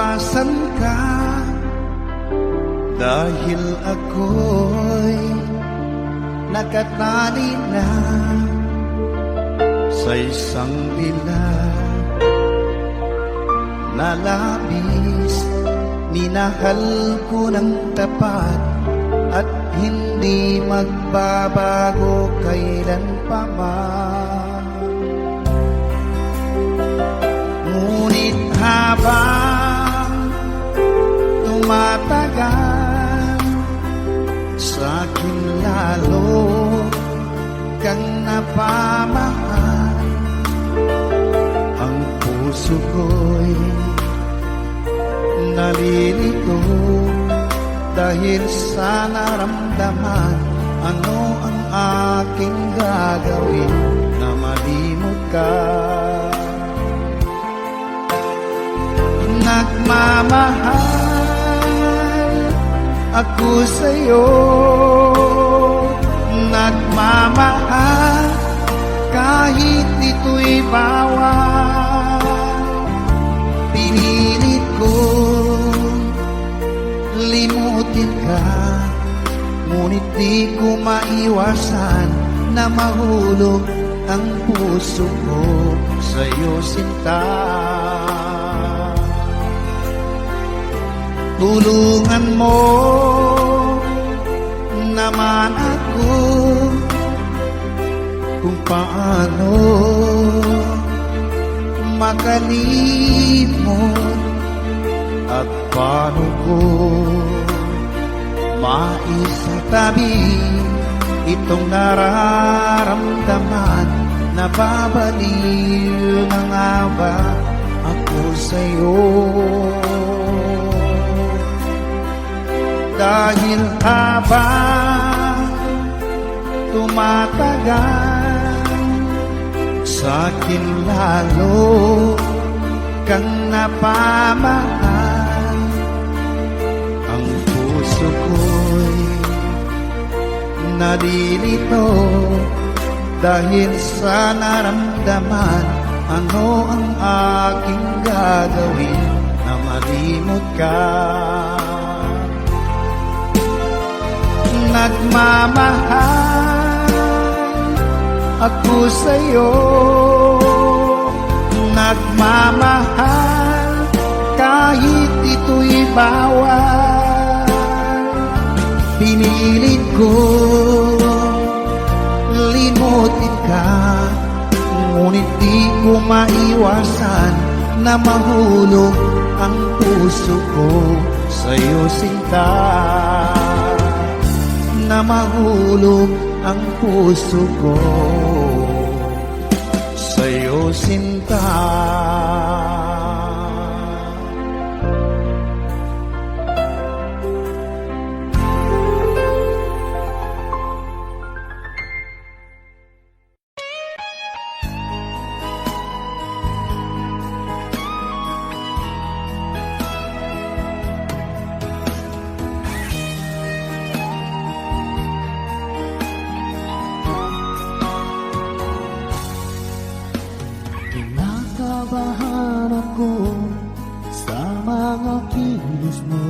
Asan ka? Dahil ako'y nakatali na sa isang dilag na labis. Minahal ko ng tapat at hindi magbabago kailan pa man. Ngunit habang tumatagal, sa'kin lalo kang napamahal. Ang puso ko'y nalilito dahil sa naramdaman. Ano ang aking gagawin na malimot ka? Nagmamahal ako sa'yo, nagmamahal kahit ito'y bawal. Pinilit ko limutin ka, ngunit di ko maiwasan na mahulog ang puso ko sa'yo, sinta. Tulungan mo naman ako kung paano makalimot at paano ko maisatabi itong nararamdaman. Nababaliw na nga ba ako sa'yo? Dahil habang tumatagal, sa'kin lalo kang napamahal. Ang puso ko'y nalilito dahil sa naramdaman. Ano ang aking gagawin na malimot ka? Nagmamahal ako sa'yo, nagmamahal kahit ito'y bawal. Pinilit ko limutin ka, ngunit di ko maiwasan na mahulog ang puso ko sa'yo, sinta. Na mahulog ang puso ko sa'yo, sinta. Kinakabahan ako sa mga kilos mo,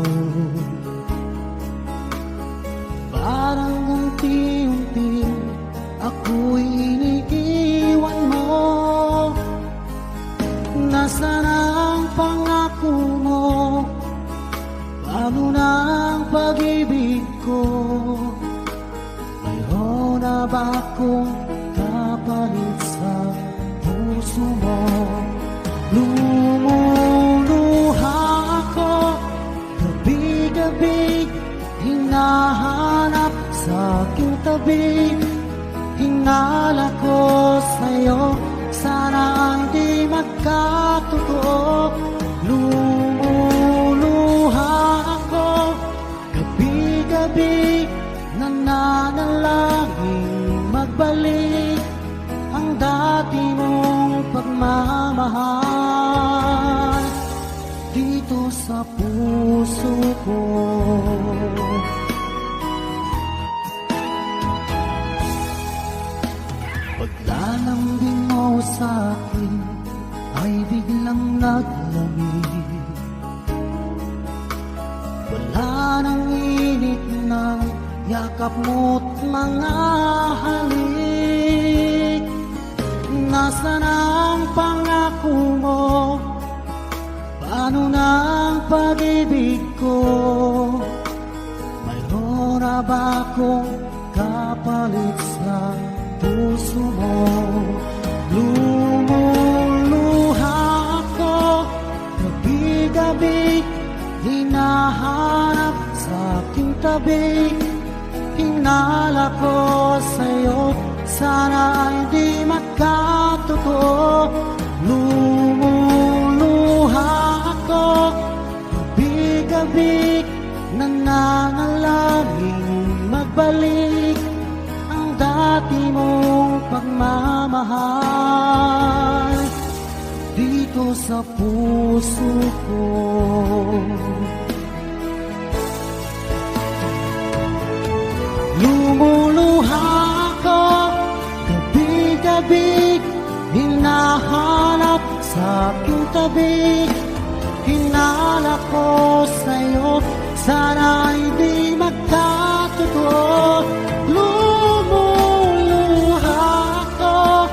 parang unti-unti ako'y iniiwan mo. Nasaan ang pangako mo? Paano na ang pag-ibig ko? Mayroon na ba akong kapalit sa puso mo? Lumuluha ako gabi-gabi, hinahanap sa aking tabi. Hinala ko sa'yo, sana hindi magkatotoo. Lumuluha ako gabi-gabi, nananalangin magbalik ang dati mong pagmamahal dito sa puso ko. Paglalambing mo sa'kin ay biglang naglamig. ang init ng yakap mo't mga halik. Nasaan ang pangako mo? Paano na ang pag-ibig ko? Mayroon na ba akong kapalit sa puso mo? Lumuluha ako gabi-gabi, hinahanap sa aking tabi. Hinala ko sa'yo, sana ay di magkatotoo. Lumuluha ako gabi-gabi, nananalangin magbalik ang dati mong pagmamahal dito sa puso ko. Lumuluha ako gabi-gabi, hinahanap sa aking tabi. Hinala ko sa'yo, sana ay di magkatotoo. Lumuluha ako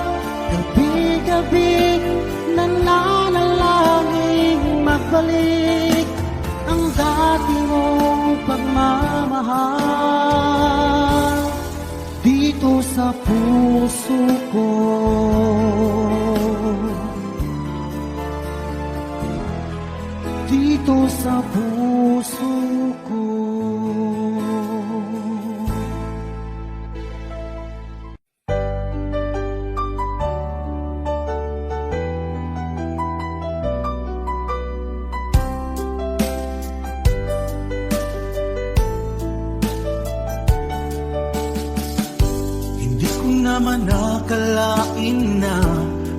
gabi-gabi, nananalangin magbalik ang dati mong pagmamahal dito sa puso ko. Dito sa puso ko. Hindi ko naman nakalain na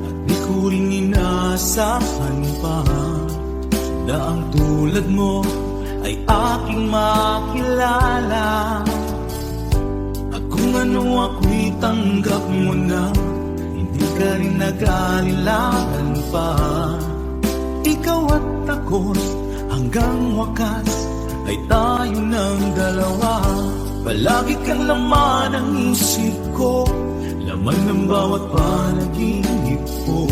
at di ko rin inaasahan pa na ang tulad mo ay aking makilala. At kung ano ako'y tanggap mo na, hindi ka rin nag-alilangan pa. Ikaw at ako hanggang wakas ay tayo ng dalawa. Palagi kang laman ng isip ko, laman ng bawat panaginip ko.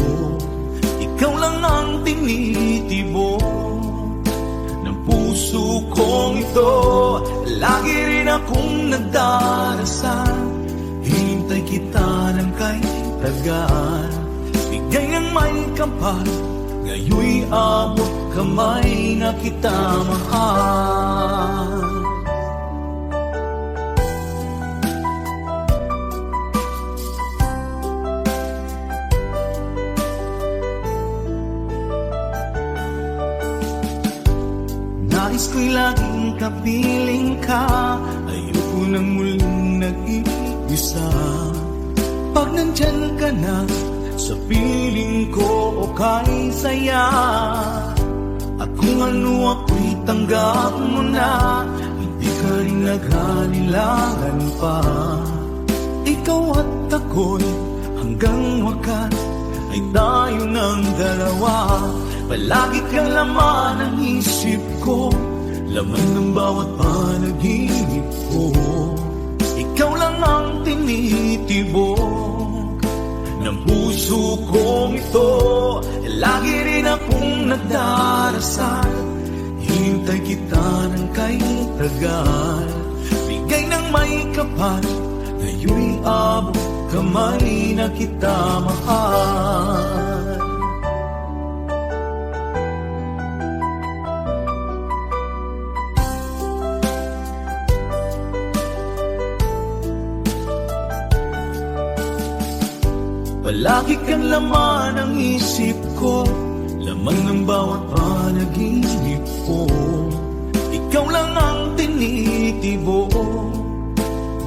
Ikaw lang ang tinitibok ng puso kong ito. Lagi rin akong nagdarasal, hintay kita ng kay tagal. Bigay ng may kapal, ngayoy abot kamay na kita mahal. Nais ko'y laging kapiling ka, ayoko nang muling nag-iisa. Pag nandyan ka na, sa piling ko okay saya. At kung ano ako'y tanggap mo na, hindi ka rin nag-alilangan pa. Ikaw at ako'y hanggang wakas ay tayo ng dalawa. Palagi kang laman ng isip ko, laman ng bawat panaginip ko. Ikaw lang ang tinitibok ng puso kong ito. Lagi rin akong nagdarasal, hintay kita ng kay tagal. Bigay ng may kapal, ngayoy abot kamay na kita mahal. Palagi kang laman ng isip ko, laman ng bawat panaginip ko. Ikaw lang ang tinitibok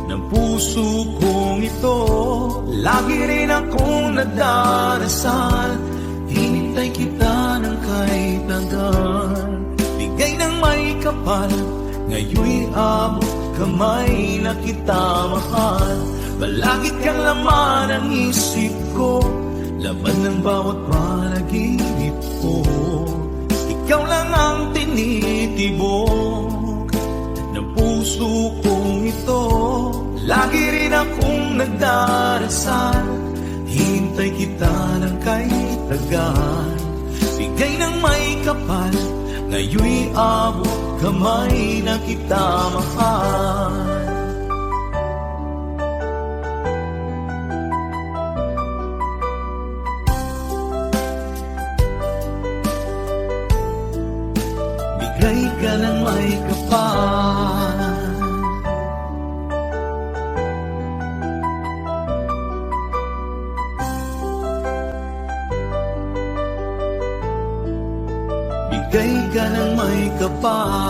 ng puso kong ito. Lagi rin akong nagdarasal, hinintay kita ng kahit tagal. Bigay ng may kapal, ngayoy abot kamay na kita mahal. Palagi kang laman ng isip ko, laman ng bawat panaginip ko. Ikaw lang ang tinitibok puso kong ito. Lagi rin akong nagdarasal, hintay kita ng kay tagal. Bigay ng may kapal, ngayon'y abot kamay na kita mahal. Bigay ka ng may kapal, bigay ka ng may kapal.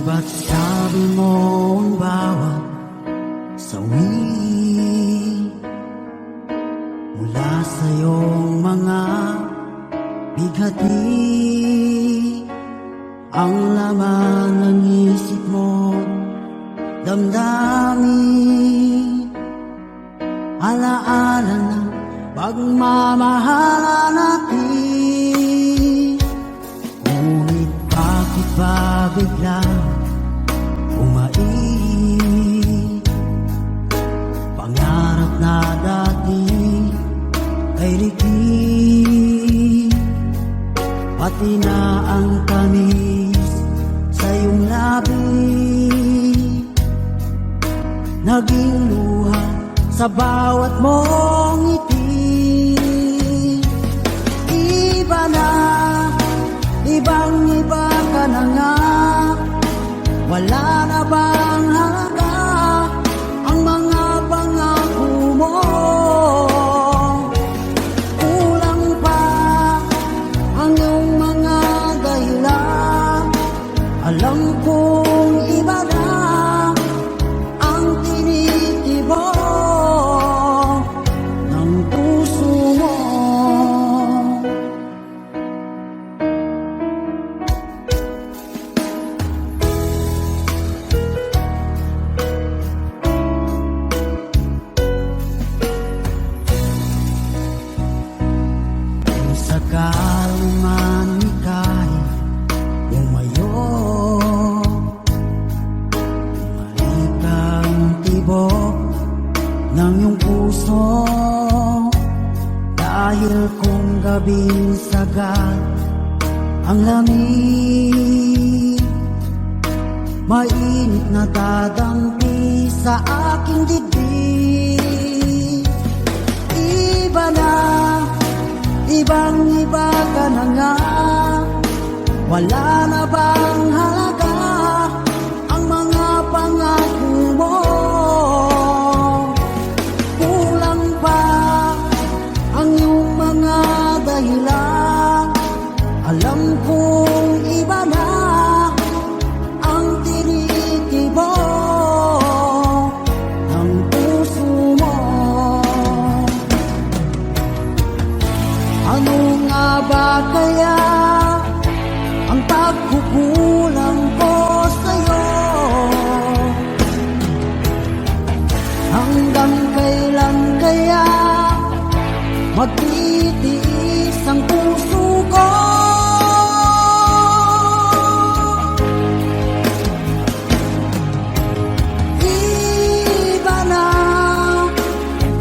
Ba't sabi mo ang bawat sawi hati ang laman ng isip mo, damdamin, alaala ng pagmamahala natin. Ngunit bakit ba biglang umaib? Pangarap na dati ay likid, pati na ang tamis sa iyong labi, naging luha sa bawat mong ngiti. Iba na, ibang iba ka na nga, wala na bang halaga ang mga pangako mo? Kulang pa ang iyong mga dahilan, alam kong iba na ang tinitibok ng puso mo. Kung sakali man ika'y umayo, bumalik ang tibok ng iyong puso. Dahil kung gabing sagad ang lamig, mainit na dadampi sa aking dibdib. Iba na, ibang iba ka na nga, wala na bang halaga ang mga pangako mo? Kulang pa ang iyong mga dahilan, alam kong iba na ang tinitibok ng puso mo. Ano nga ba kaya ang pagkukulang ko sa'yo? Hanggang kailan kaya magtitiis ang puso ko? Iba na,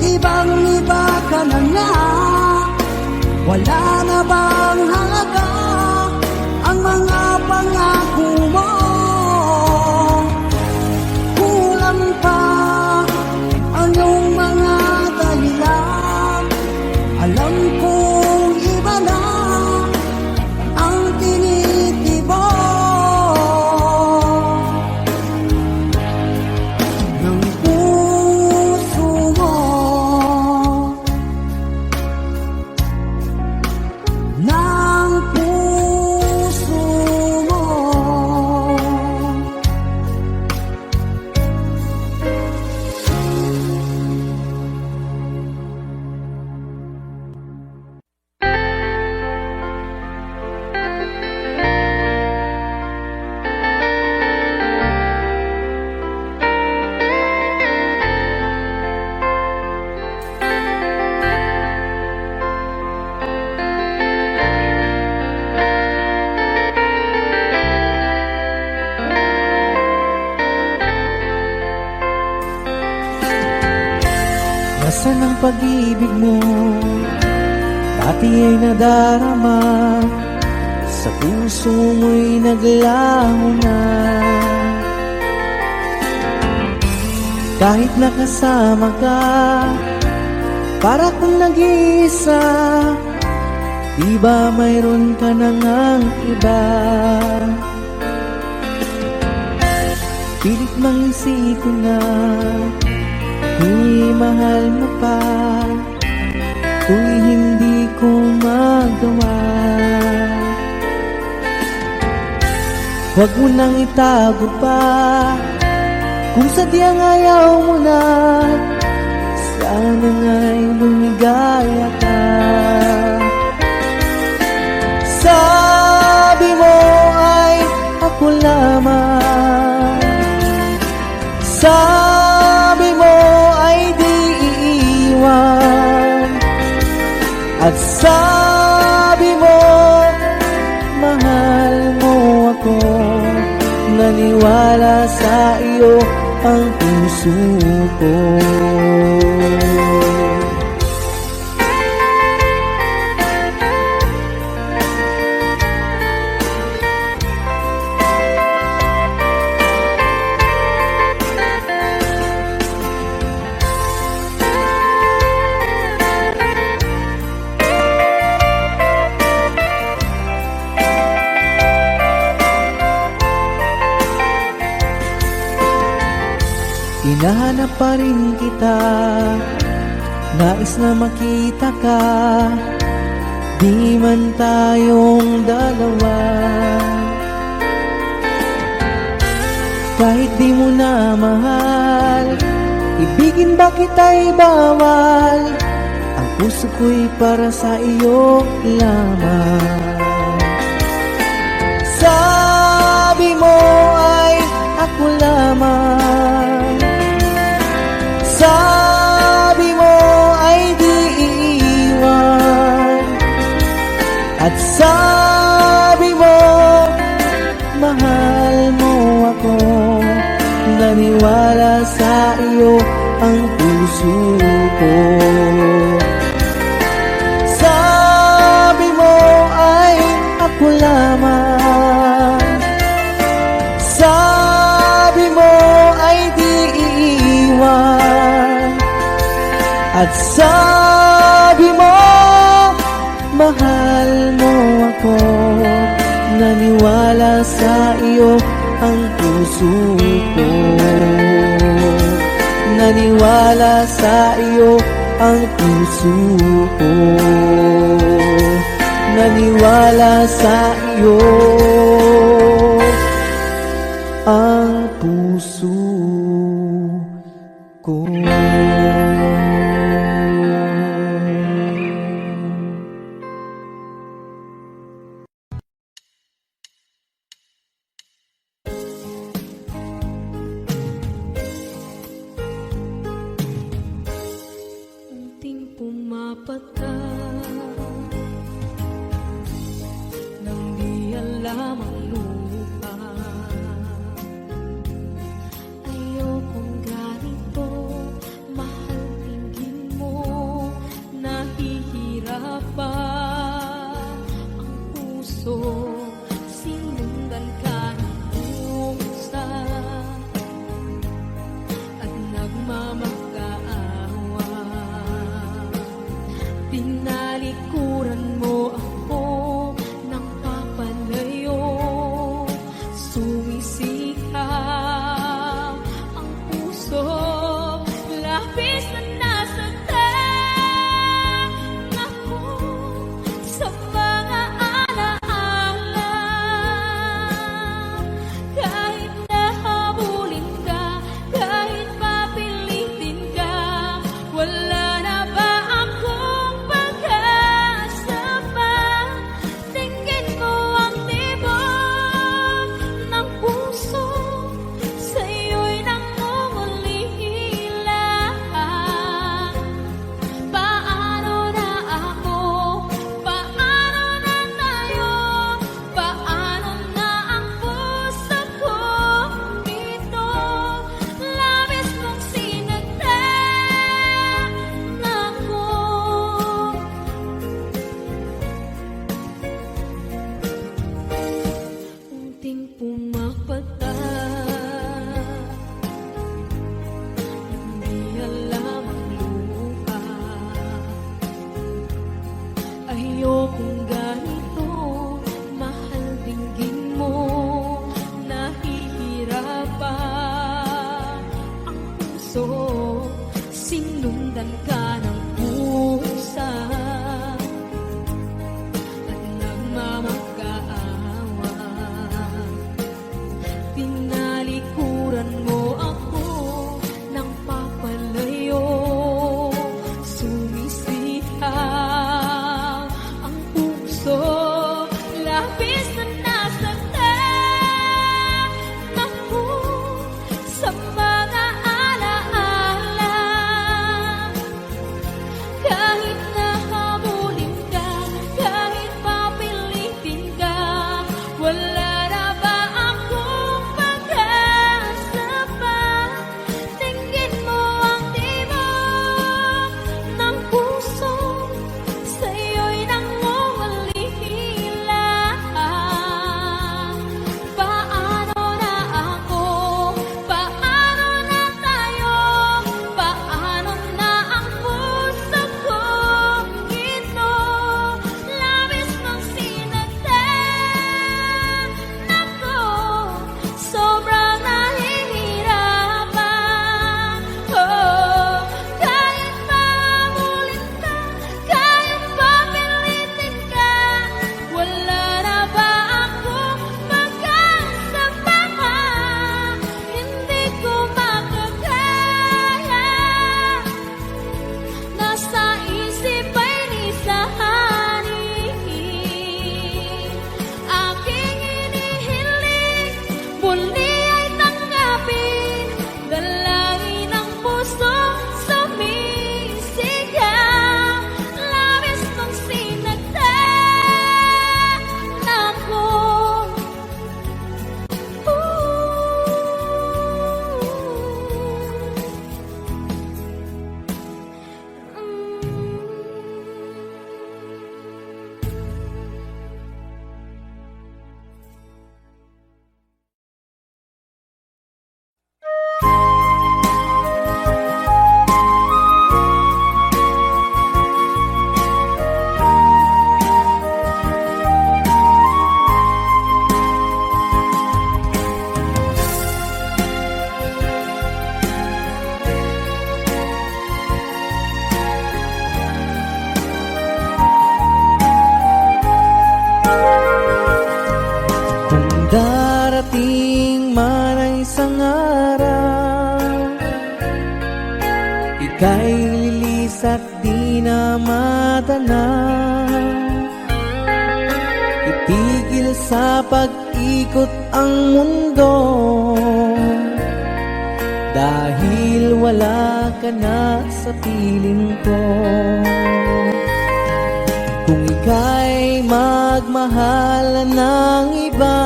ibang iba ka na nga, wala na bang halaga ang mga pangako mo? Kulang pa ang iyong mga dahilan, alam kong iba na ang tinitibok ng puso mo. Ng puso mo. Nasaan ang pag-ibig mo? Dati ay nadarama, sa puso mo'y naglaho na. Kahit nakasama ka, para kung nag-iisa, di ba mayroon ka na ngang iba? Pilit mang isipin na kung mahal mo pa, kung hindi ko magawa. Huwag mo nang itago pa, kung sadyang ayaw mo na, sana nga'y lumigaya ka. mahal mo ako. Naniwala sa iyo ang puso ko. Hinahanap pa rin kita, nais na makita ka, di man tayong dalawa. Kahit di mo na mahal, ibigin ba kita'y bawal? Ang puso ko'y para sa iyo lamang. Sabi mo ay ako lamang, sabi mo ay di iiwan, at sabi mo mahal mo ako. Naniwala sa iyo ang puso ko. Sabi mo ay ako lamang, sabi mo ay di iiwan, at sabi mo mahal mo ako. Naniwala sa iyo ang puso ko. Naniwala sa iyo ang puso ko. Naniwala sa iyo ang puso ko. Unting pumapata nang di alam ang lupa. Ayokong ganito, mahal, tingin mo, nahihirapan ang puso. Sinundan ka ng pusa at nagmamakaawa. Tinalikuran mo ako ng papalayo. Kung darating man ang isang araw, ika'y lilis at di na matanaw. Itigil sa pag-ikot ang mundo, dahil wala ka na sa piling ko. Kung ika'y magmahal ng iba,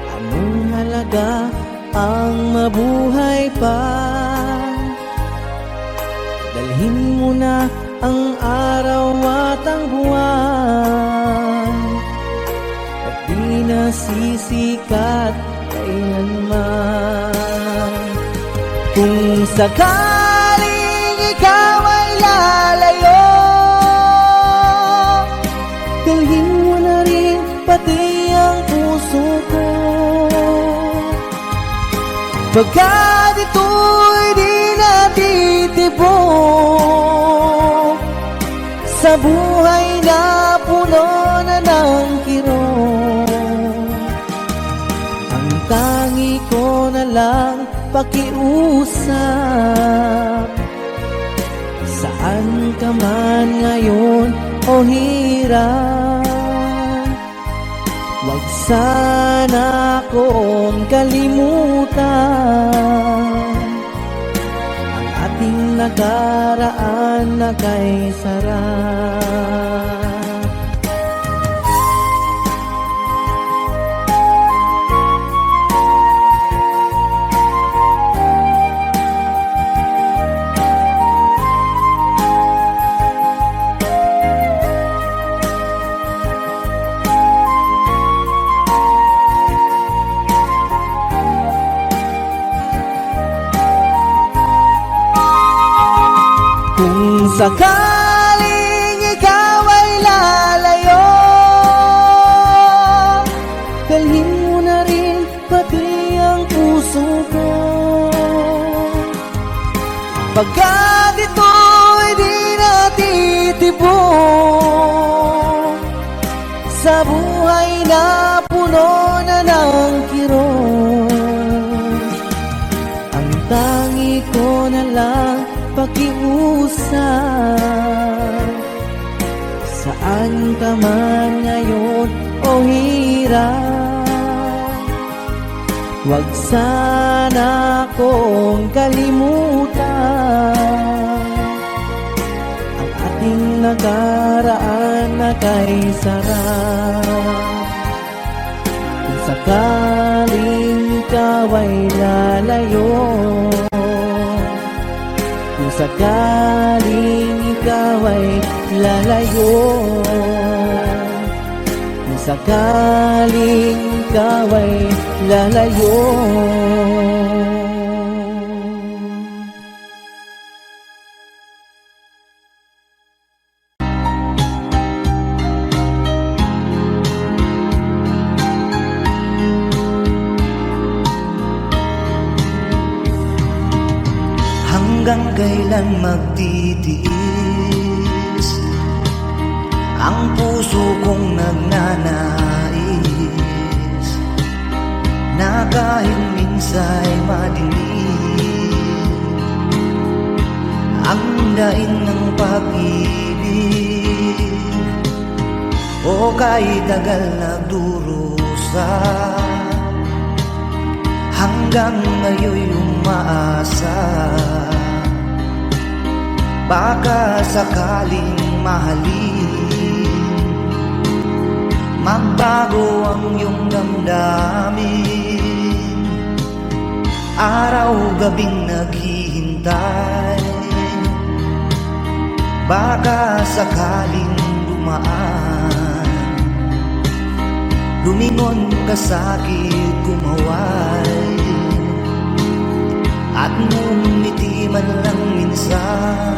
anong halaga ang mabuhay pa? Dalhin mo na ang araw at ang buwan, at di na sisikat kailanman. Kung sakaling ikaw ay lalayo, dalhin mo na rin pati ang puso ko. Pagkat ito'y di natitibok sa buhay na puno na ng kirot, ang tangi ko na lang pakiusap. Saan ka man ngayon o hirap, wag sana akong kalimutan ang ating nakaraan na kay sarap. Kung sakaling ikaw ay lalayo, dalhin mo na rin pati ang puso ko. Pagkat ito'y di natitibok sa buhay na puno na ng kirot, ang tangi ko na lang pakiusap. Saan ka man ngayon o hirap, wag sana akong kalimutan ang ating nakaraan na kay sarap. Kung sakaling ikaw ay lalayo, kung sakaling ikaw ay lalayo, kung sakaling ikaw ay lalayo. Hanggang kailan magtitiis ang puso kong nagnanais, na kahit minsa'y madilim ang daing ng pag-ibig, o kahit tagal nagdurusa, hanggang ngayon'y umaasa. Baka sakaling mahalin, magbago ang iyong damdamin, araw-gabing naghihintay. Baka sakaling dumaan, lumingon ka sa'kin, kumaway, at ngumiti man lang minsan.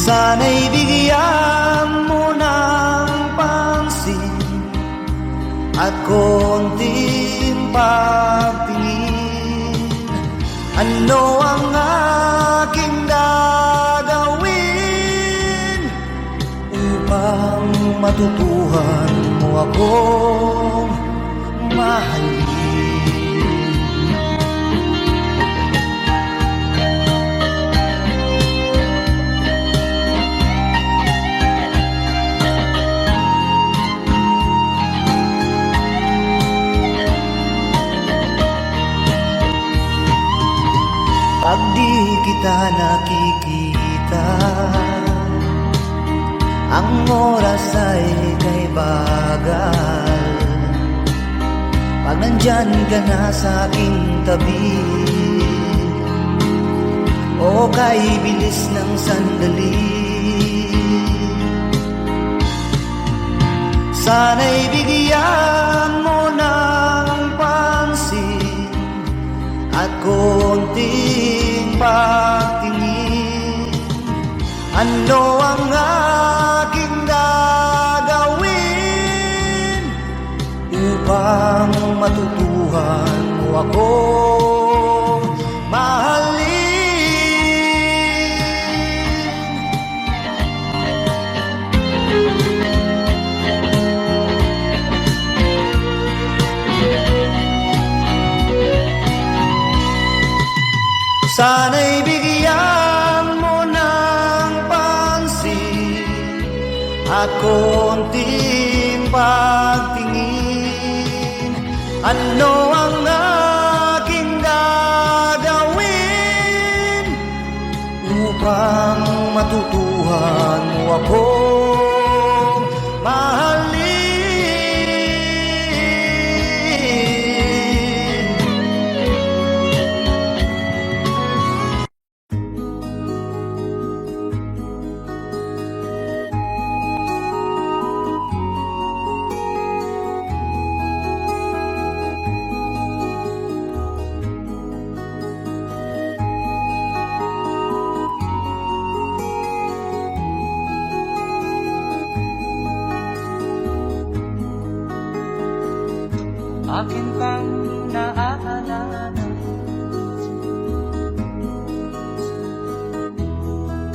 Sana'y bigyan mo ng pansin at konting pagtingin. Ano ang aking gagawin upang upang matutuhan mo akong mahalin. Pag di kita nakikita, ang oras ay kay bagal. Pag nandyan ka na sa aking tabi, o kay bilis ng sandali, sana'y bigyan mo ng pansin at konting pagtingin. Ano ang aking gagawin upang matutuhan mo akong mahalin? Sana'y bigyan mo ng pansin at konting pagtingin. Ano ang aking gagawin upang matutuhan mo akong mahalin? Akin kang naaalala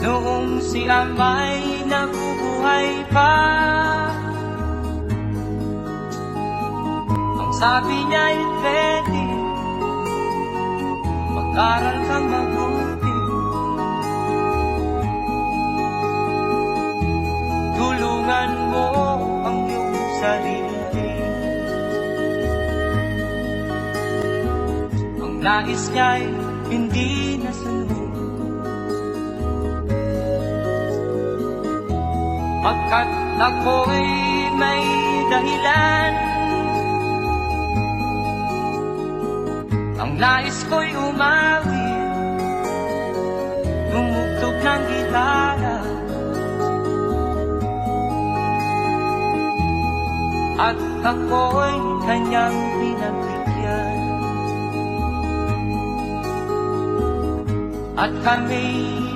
noong si Amay nabubuhay pa. Ang sabi niya'y pwede mag-aral kang mabuti, tulungan mo ang iyong sarili. Nais niya'y hindi nasunod, pagkat ako'y may dahilan. Ang nais ko'y umawi, tumugtog ng gitara, at ako'y kanyang pinagbigyan. At kami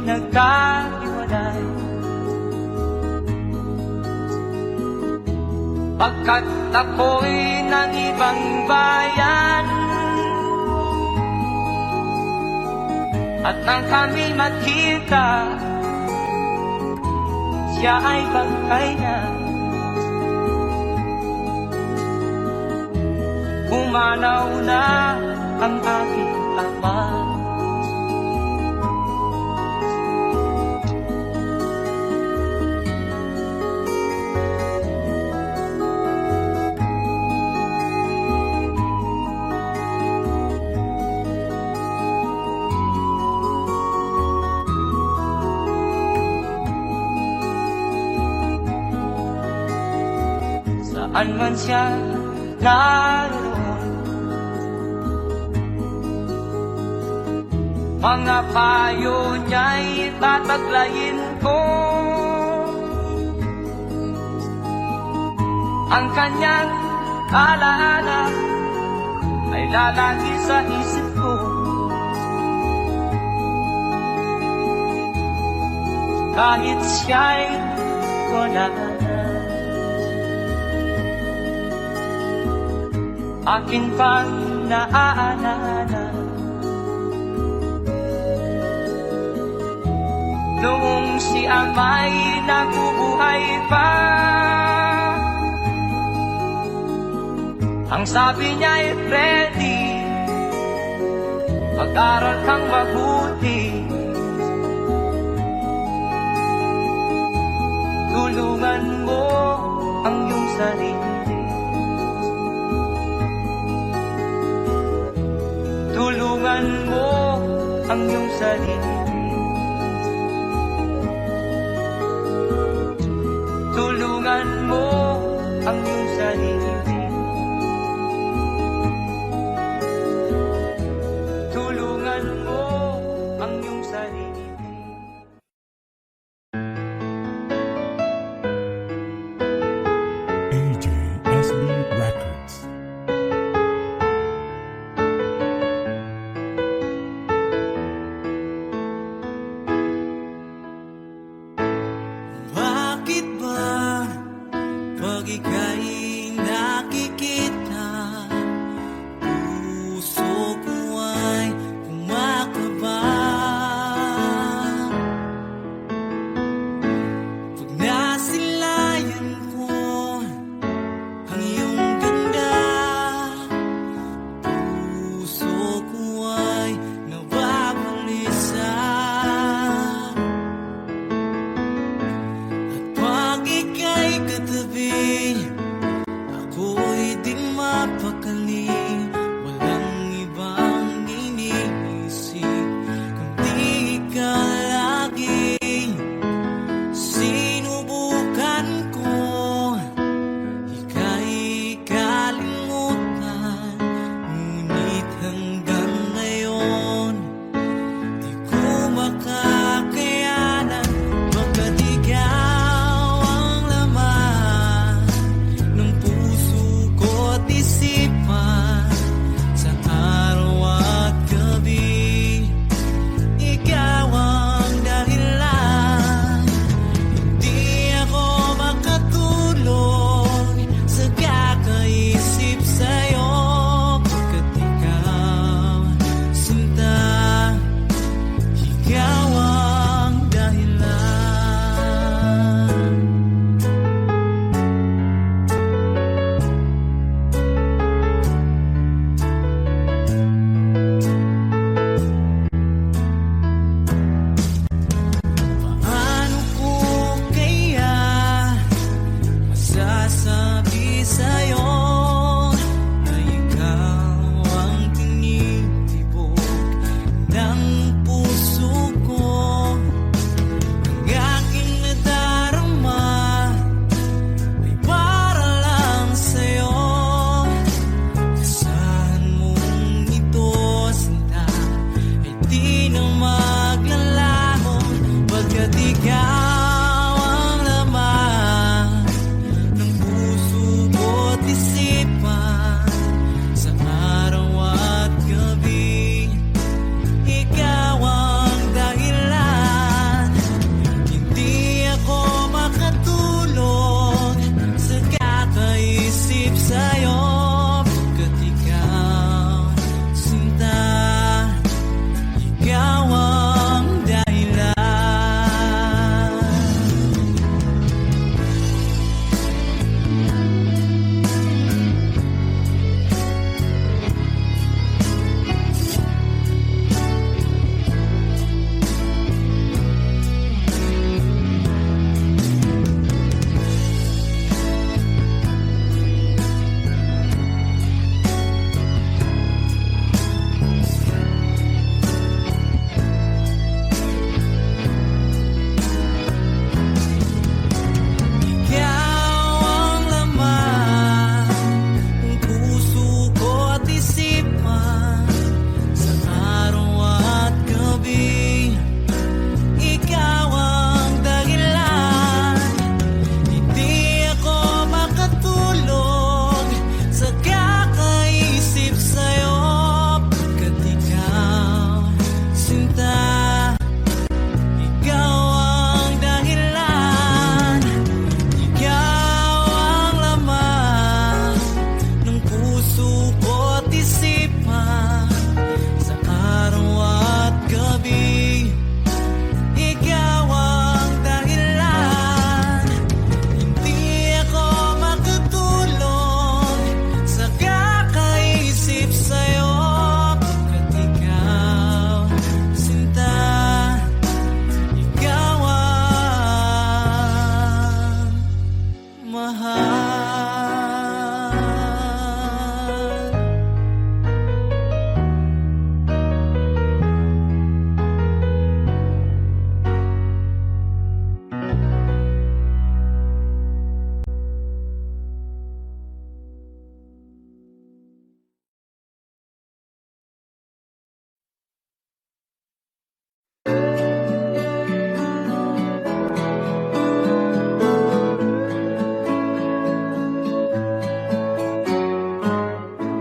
nagkahiwalay, pagkat ako'y ng ibang bayan. At nang kami magkita, siya ay bangkay na. Pumanaw na ang aking ama. Saan man siya naroon, mga payo niya'y tataglayin ko. Ang kanyang alaala ay lalagi sa isip ko. Kahit siya'y wala na, akin pang naaalala noong si Amay nabubuhay pa. Ang sabi niya ay Freddy, mag-aral kang mabuti, tulungan mo ang iyong sarili, tulungan mo ang iyong sarili, tulungan mo ang iyong sarili, tulungan mo ang iyong sarili. AJSB Records. Bakit ba pag ika'y nakikita, puso ko ay kumakaba? Pag nasilayan ko ang iyong ganda, puso ko ay nababalisa. At pag ika'y katabi,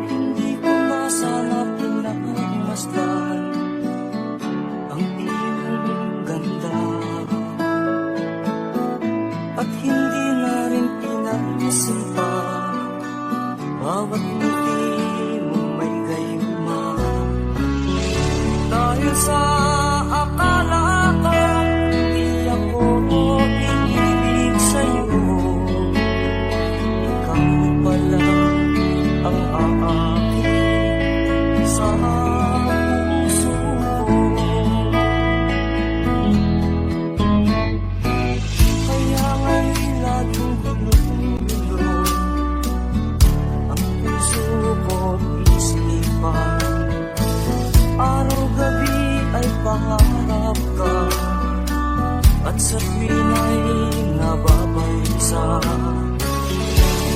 Hindi ko na sana pinagmasdan ang iyong ganda, at hindi na rin pinagsipa bawat ngiti mong may gayuma. Dahil sa akala ko hindi ako iibig sa'yo, ikaw pala ang aakit sa puso ko. Kaya nga'y laging gulo-gulo ang puso ko't isipan. Araw-gabi ay pangarap ka, at sa tuwin ay nababalisa.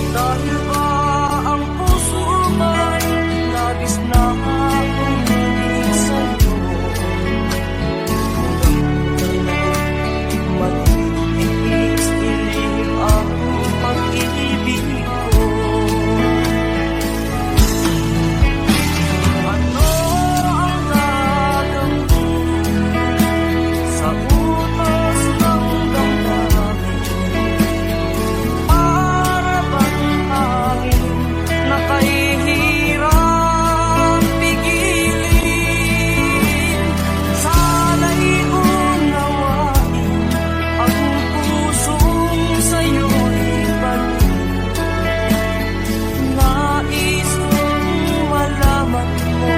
Dahil ba ang puso ko'y labis na umiibig sa'yo, matitis-ilim ang pag-ibig ko. Ano ang gagawin sa utos ng damdamin? Para bang hangin na kahihirap pigilin? Sana'y unawain ang pusong sa'yo'y balik. Nais kong malaman mo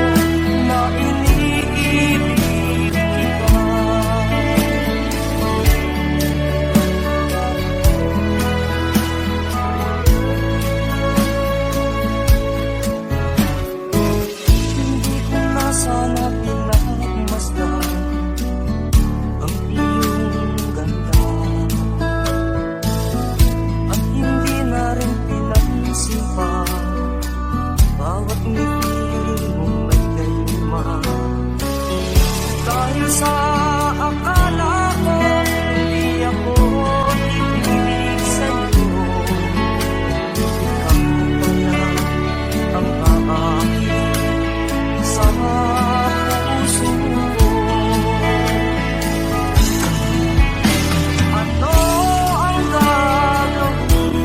na iniibig kita. Hindi ko na sana pinagmasdan ang iyong ganda, at hindi na rin pinagsipan bawat ngiti mong may gayuma. Dahil sa akala ko hindi ako iibig sa'yo, ikaw pala ang aakit sa puso ko. Ano ang gagawin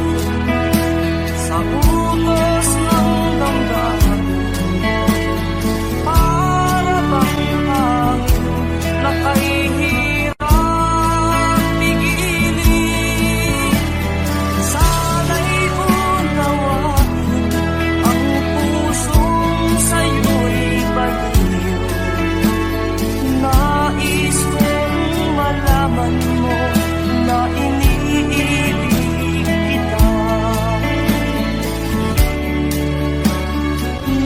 sa utos ng damdamin? Para bang hangin na kahihirap pigilin? Sana'y unawain ang pusong sa'yo'y baliw. Nais kong malaman mo na iniibig kita.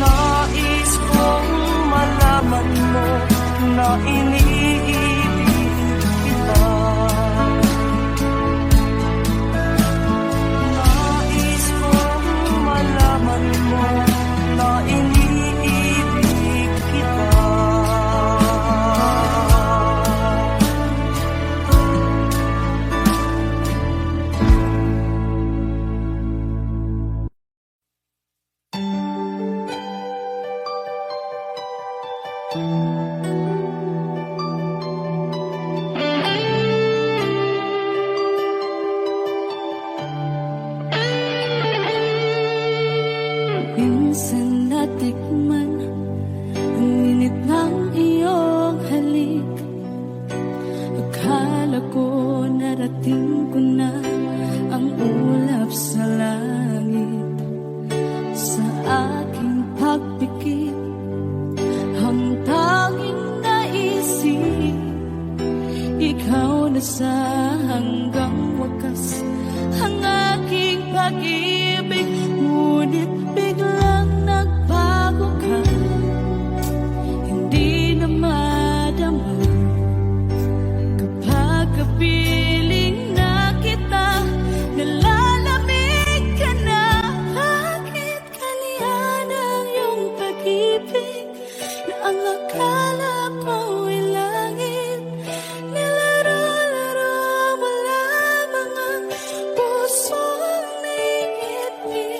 Nais kong malaman mo na iniibig kita. Nais kong malaman mo na iniibig kita. Minsan natikman ang init ng iyong halik. Akala ko narating ko na ang ulap sa langit. Sa aking pagpikit, ang tanging naisip, ikaw na sa hanggang wakas ang aking pag-ibig, ngunit biglang nagbago ka. Hindi na madama kapag kapiling na kita, nalalamig ka na. Bakit kaliyan ang iyong pag-ibig na ang akala ko'y langit? Nilaro-laro mo lamang ang pusong naiibig.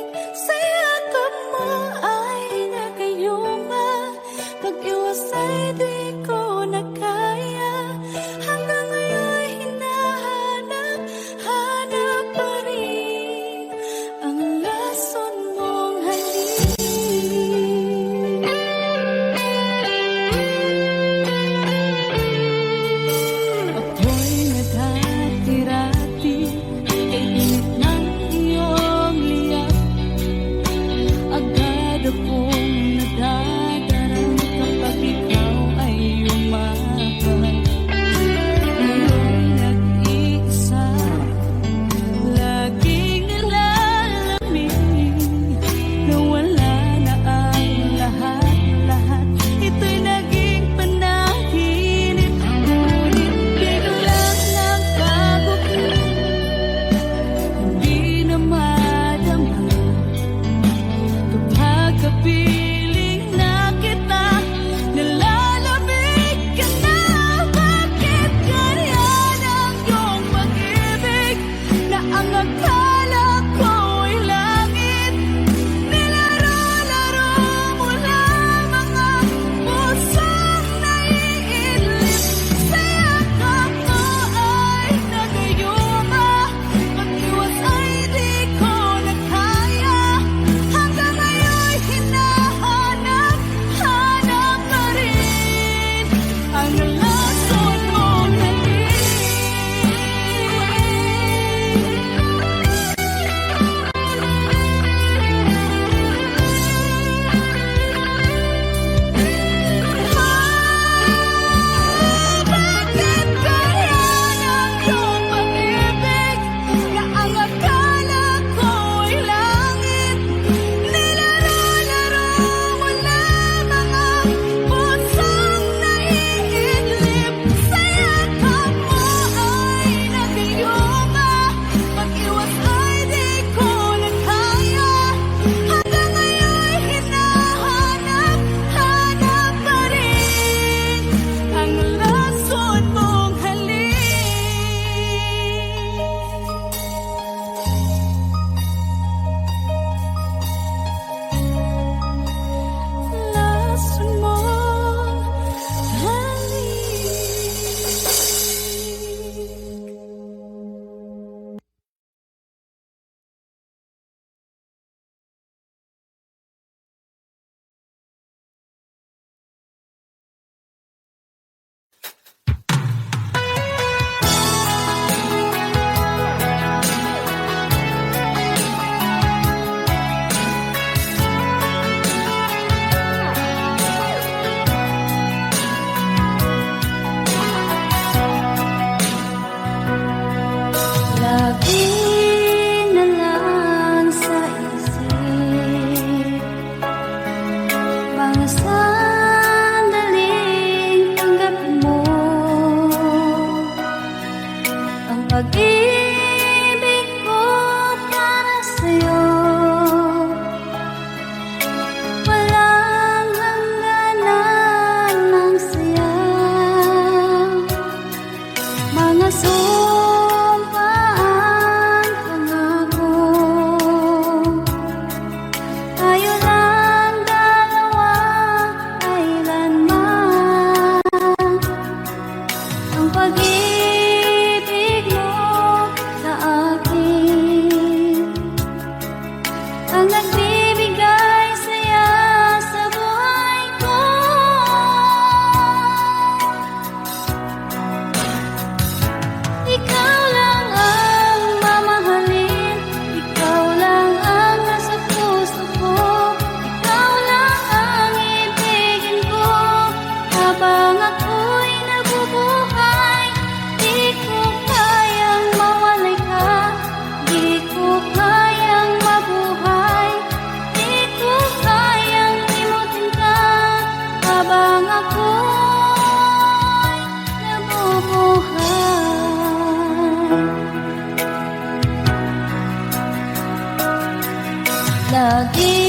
lagi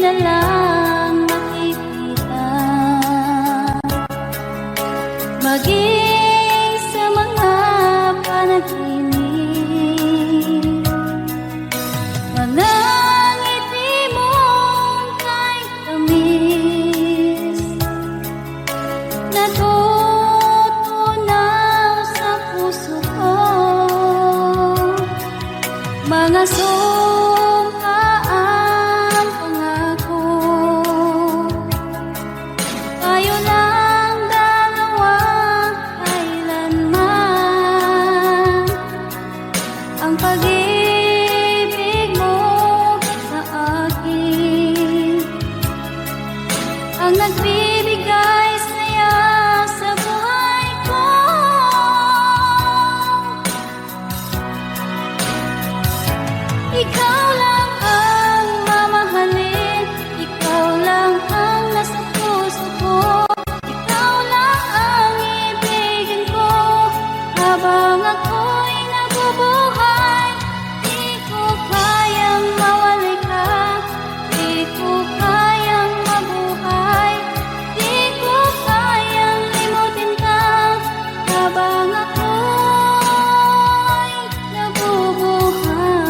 na lang makikita. Maging sa mga panaginip, mga ngiti mong kahit tamis, natutunaw sa puso ko. Mga sumkaang pangako, tayo lang dalawa kailanman. Ang pag-ibig mo sa akin ang nagbibigay saya sa buhay ko. Ikaw lang ang mamahalin, ikaw lang ang nasa puso ko, ikaw lang ang ibigin ko habang ako'y nabubuhay. Di ko kayang mawalay ka, di ko kayang mabuhay, di ko kayang limutin ka habang ako'y nabubuhay.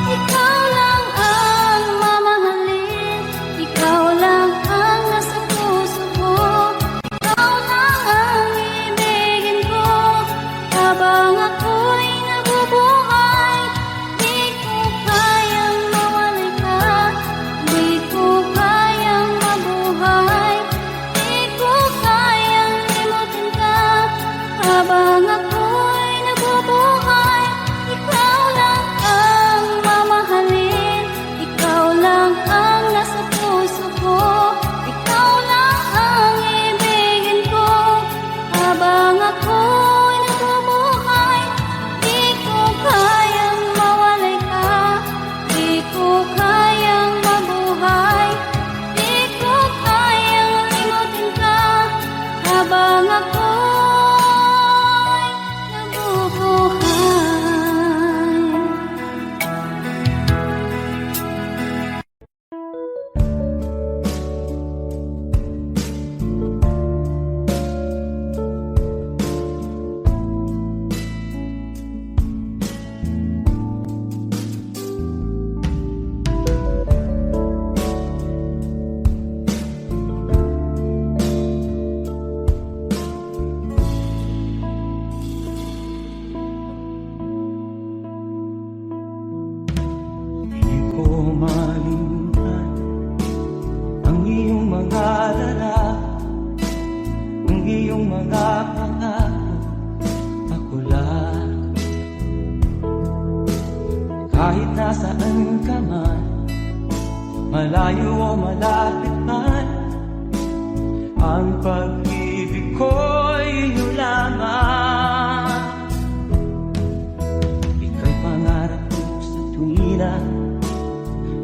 Ikaw lang ang mamahalin, ikaw lang ang nasa puso ko, ikaw lang ang ibigin ko habang ako'y nabubuhay. Di ko kayang mawalay ka, di ko kayang mabuhay, di ko kayang limutin ka habang ako'y nabubuhay. Ikaw lang ang mamahalin, ikaw lang ang nasa puso ko, ikaw lang ang ibigin ko habang ako'y nabubuhay. Di ko kayang mawalay ka, di ko kayang mabuhay, di ko kayang limutin ka habang ako'y nabubuhay. Di ko malimutan ang iyong mga dala, ang iyong mga pangako. Ako lang, kahit nasaan ka man, malayo o malapit man, ang pag-ibig ko'y iyo lamang. Ika'y pangarap ko sa tuwina,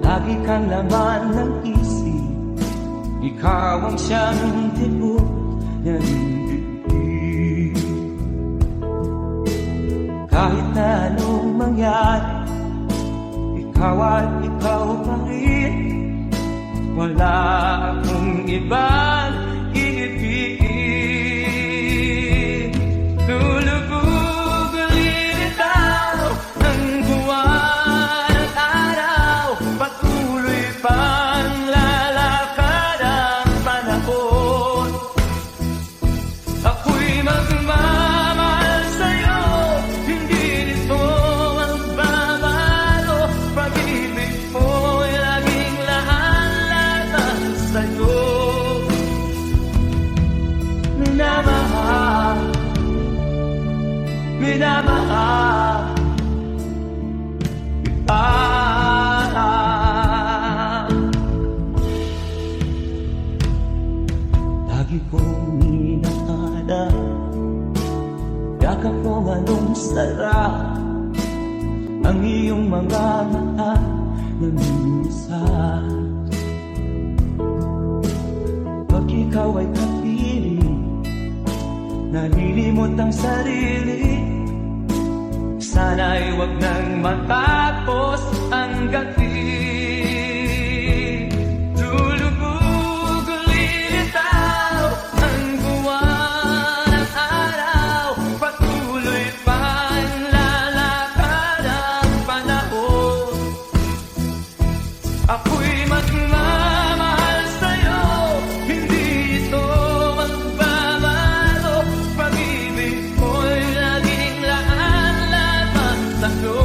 lagi kang laman ng isip. Ikaw ang siyang tibok ng bibig. Kahit na anong mangyari, ikaw at ikaw pa rin. Wala akong ibang iibigin. Lulubog ulit ikaw ng buwan at araw, patuloy pang lalakad ang panahon. Ako'y magmamahal sa'yo, hindi nito magbabago. Pag-ibig mo'y laging lahat-lahat sa'yo. sarap ang iyong mga mata na minsan. Pag ikaw ay kapiling, nalilimot ang sarili. Sana'y wag nang matapos ang gabi. Lulubog, lilitaw ang buwan at araw. Patuloy pang lalakad ang panahon. Ako'y magmamahal sa'yo, hindi ito magbabago. Pag-ibig ko'y laging laan lamang sa'yo.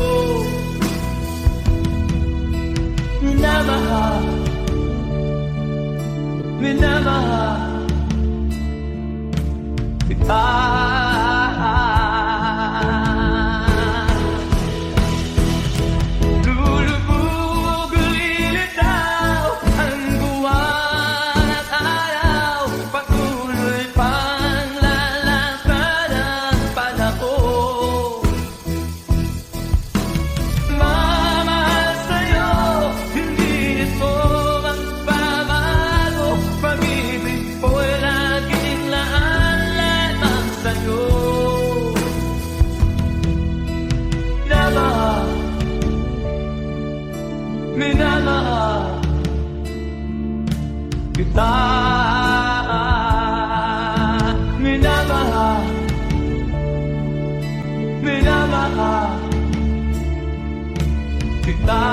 Minamahal, minamahal kita. Lulubog, lilitaw ang buwan at araw. Patuloy pang lalakad ang panahon. Mamahal sa'yo, hindi ito magbabago. Pag-ibig ko'y laging laan lamang sa'yo. Minamahal, minamahal kita. Minamahal, minamahal kita.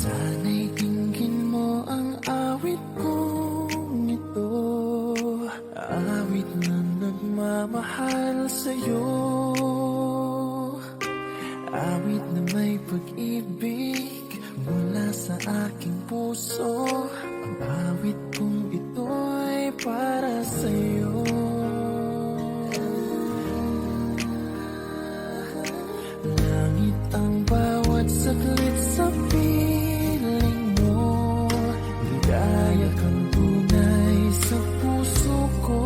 Sana'y dinggin mo ang awit kong ito, awit na nagmamahal sa'yo, awit na may pag-ibig mula sa aking puso. Ang awit kong ito'y para sa'yo. Langit ang bawat saglit sa piling mo, ligaya kang tunay sa puso ko.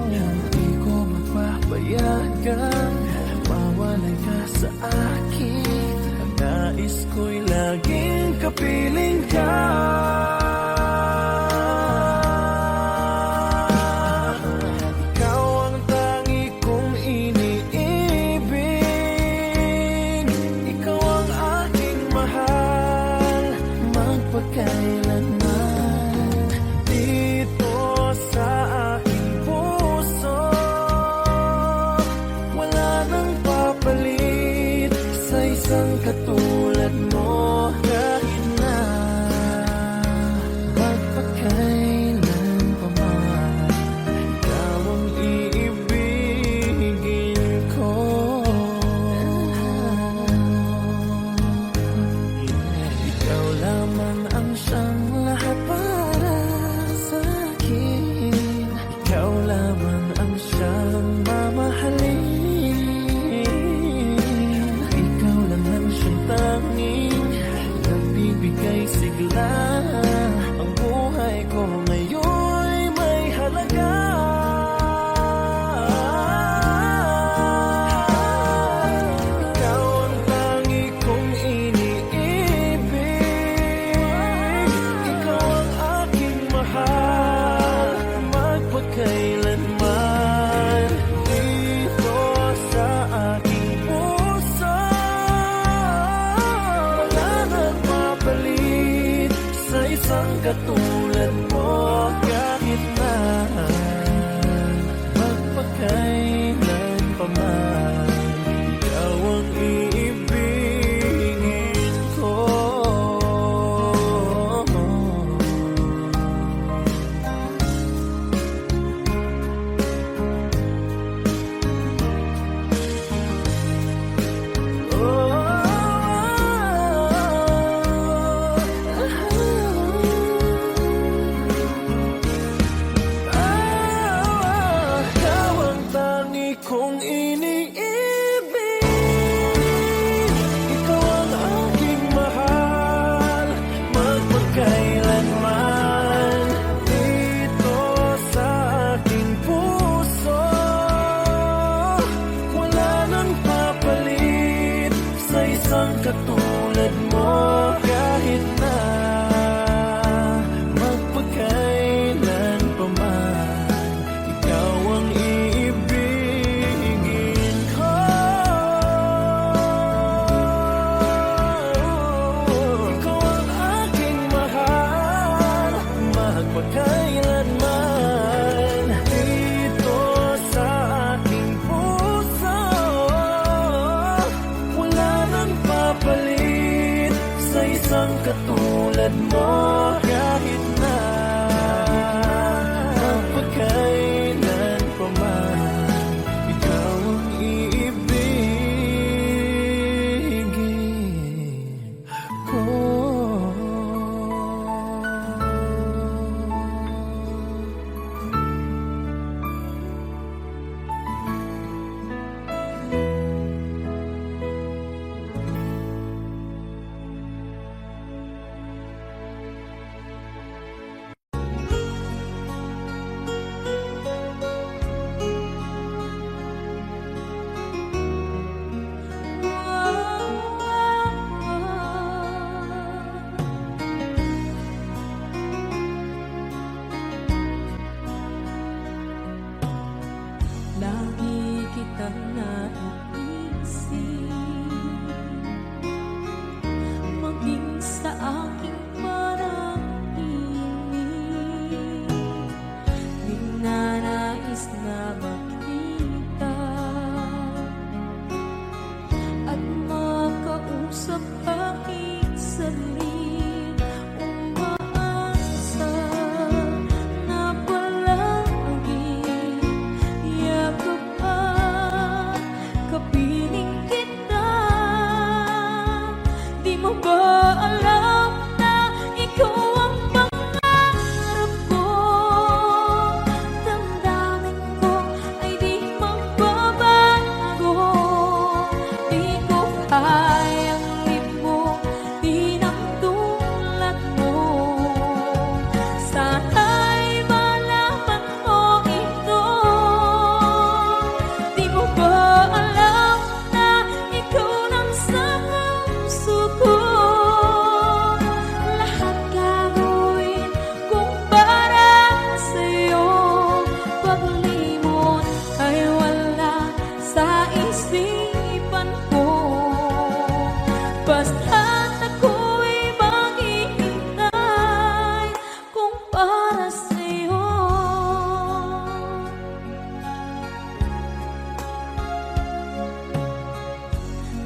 Hindi ko mapapayagang mawalay ka sa akin. Ang nais ko'y laging kapiling ka.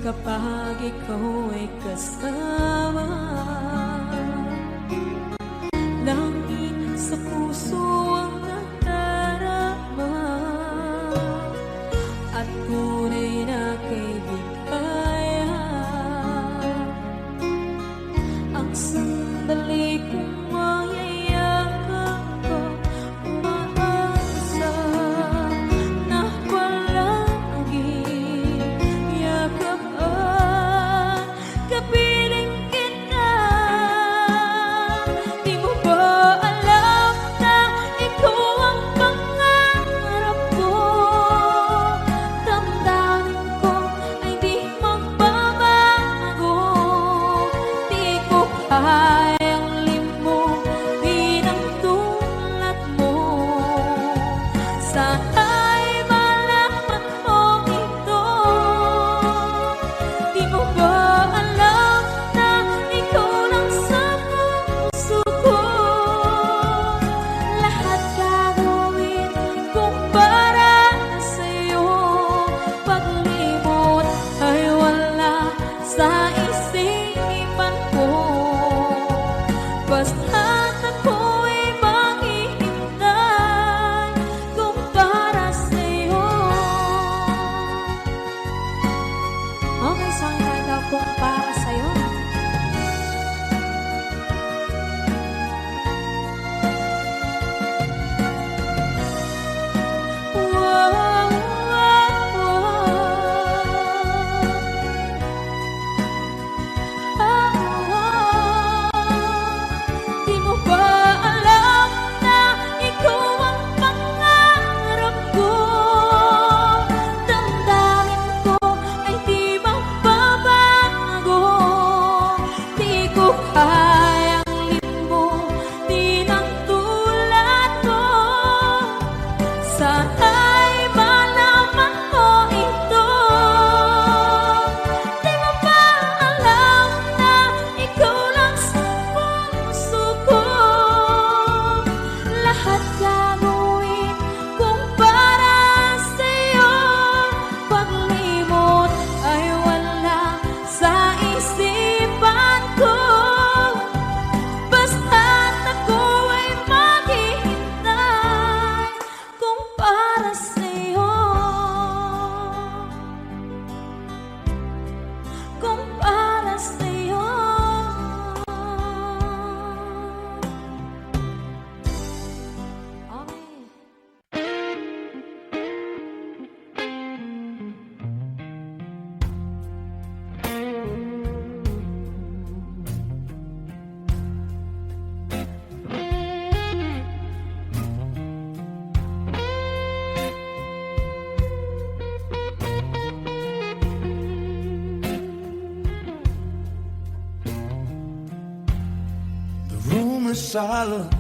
kapag ikaw ay kasama. Langit sa puso ang nadarama, at tunay na kaibigan. Ang sandali kong mayayakap ko, umaasa na palaging yakap at kapiling kita. Di mo ba alam na ikaw ang pangarap ko? Damdamin ko ay di magbabago. Di ko kayang limutin ang tulad mo. Sana'y malaman mo ito. Di mo ba alam na ikaw lang sa puso ko? Lahat gagawin kung para sa'yo. Paglimot ay wala sa isipan ko. Basta't ako'y maghihintay kung para sa'yo. Okay, song title, Kung Para Sa'yo. Di mo ba alam na ikaw ang pangarap ko? Damdamin ko ay di magbabago. Di ko kayang limutin ang tulad mo. Sana'y malaman mo ito. Di mo ba alam na ikaw lang sa puso ko? Lahat gagawin kung para sa'yo. Paglimot ay wala sa isipan ko. Basta't ako ay maghihintay kung para sa'yo. Kung para sa'yo. Okay. The room is silent,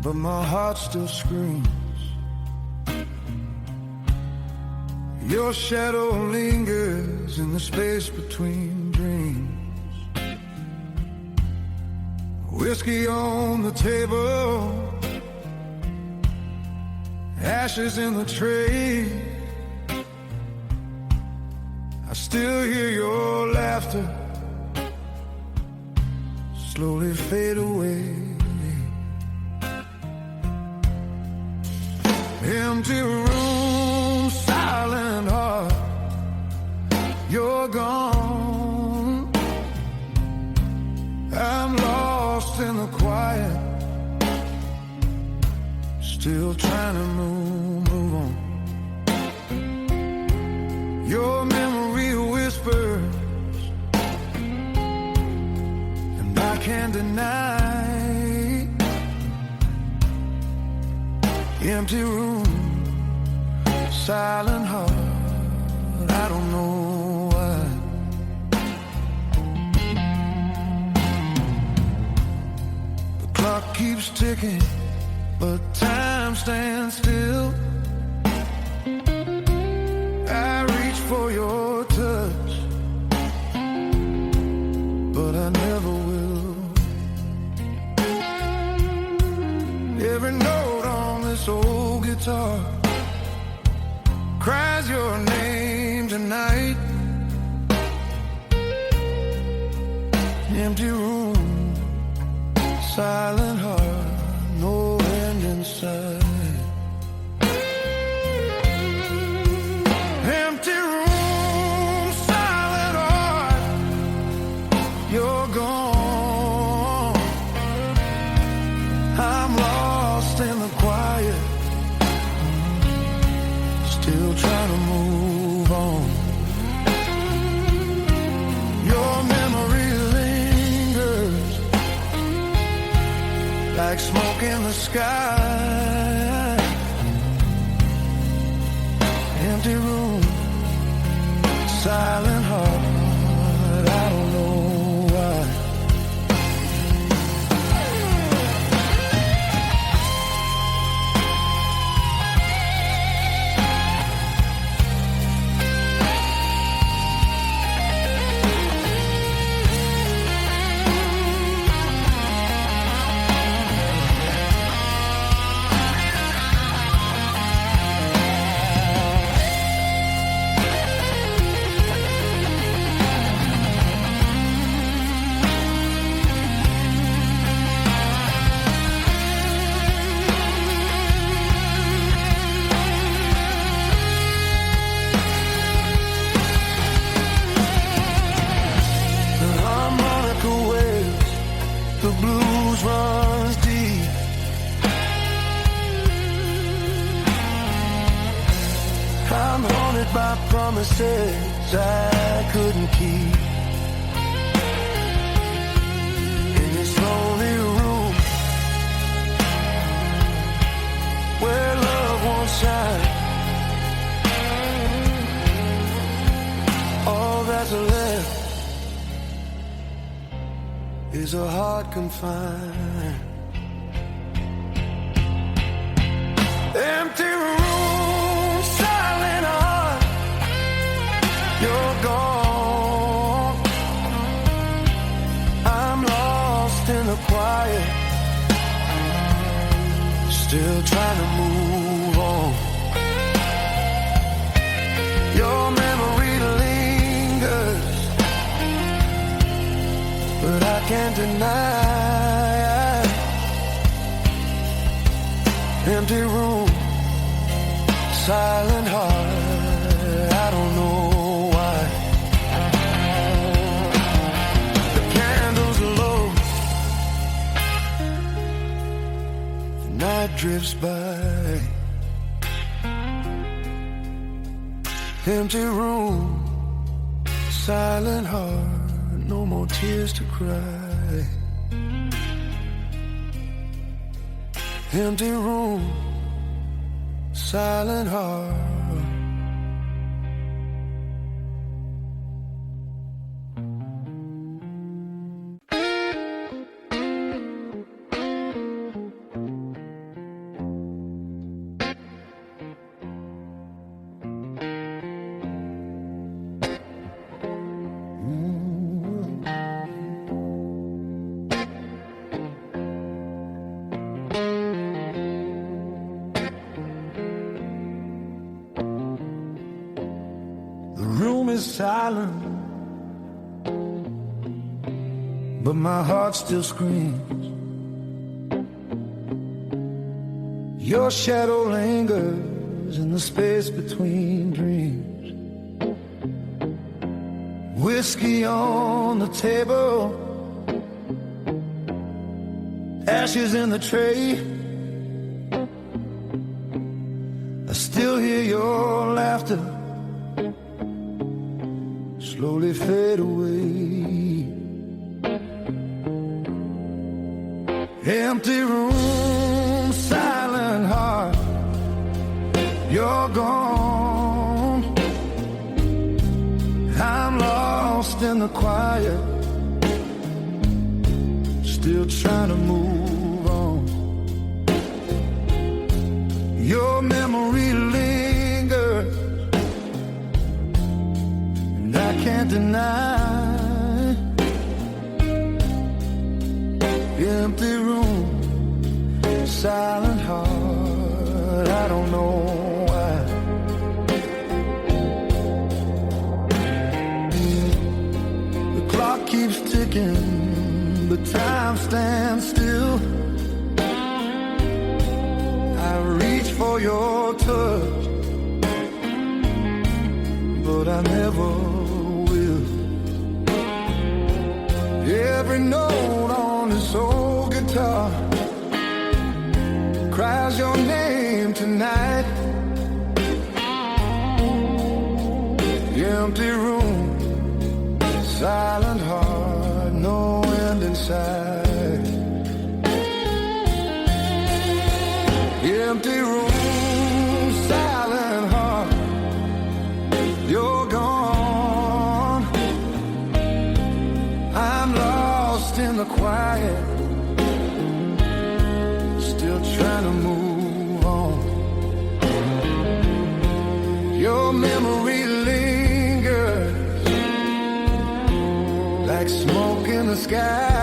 but my heart still screams. Your shadow lingers in the space between dreams. Whiskey on the table, ashes in the tray. I still hear your laughter slowly fade away. Empty room, silent heart, you're gone. I'm lost in the quiet, still trying to move on. Your memory whispers, and I can't deny. Empty room, silent heart, I don't know why. The clock keeps ticking, but time stands still. I reach for your touch, but I never will. Every note on this old guitar cries your name tonight. Empty room, silent heart, no end in sight. Empty room, silent heart, you're gone. I'm lost in the quiet, still trying to move on. Your memory lingers like smoke in the sky. Empty room, silent heart, I don't know why. The blues runs deep. I'm haunted by promises I couldn't keep. In this lonely room where love won't shine, all that's left is a heart confined. Empty room, silent heart, you're gone. I'm lost in the quiet, still trying to move on. Your memory lingers, but I can't deny. Empty room, silent heart, I don't know why. The candles are low, the night drifts by. Empty room, silent heart, no more tears to cry. Empty room, silent heart. Silent, but my heart still screams. Your shadow lingers in the space between dreams. Whiskey on the table, ashes in the tray. I still hear your laughter slowly fade away. Empty room, silent heart, you're gone. I'm lost in the quiet, still trying to move on. Your memory lingers, I can't deny. Empty room, silent heart, I don't know why. keeps ticking, but time stands still. I reach for your touch, but I never will. Every note on this old guitar cries your name tonight. Empty room, silent heart, no end in sight. Empty room, silent heart, you're gone. I'm lost in the quiet, still trying to move on. Your memory lingers like smoke in the sky.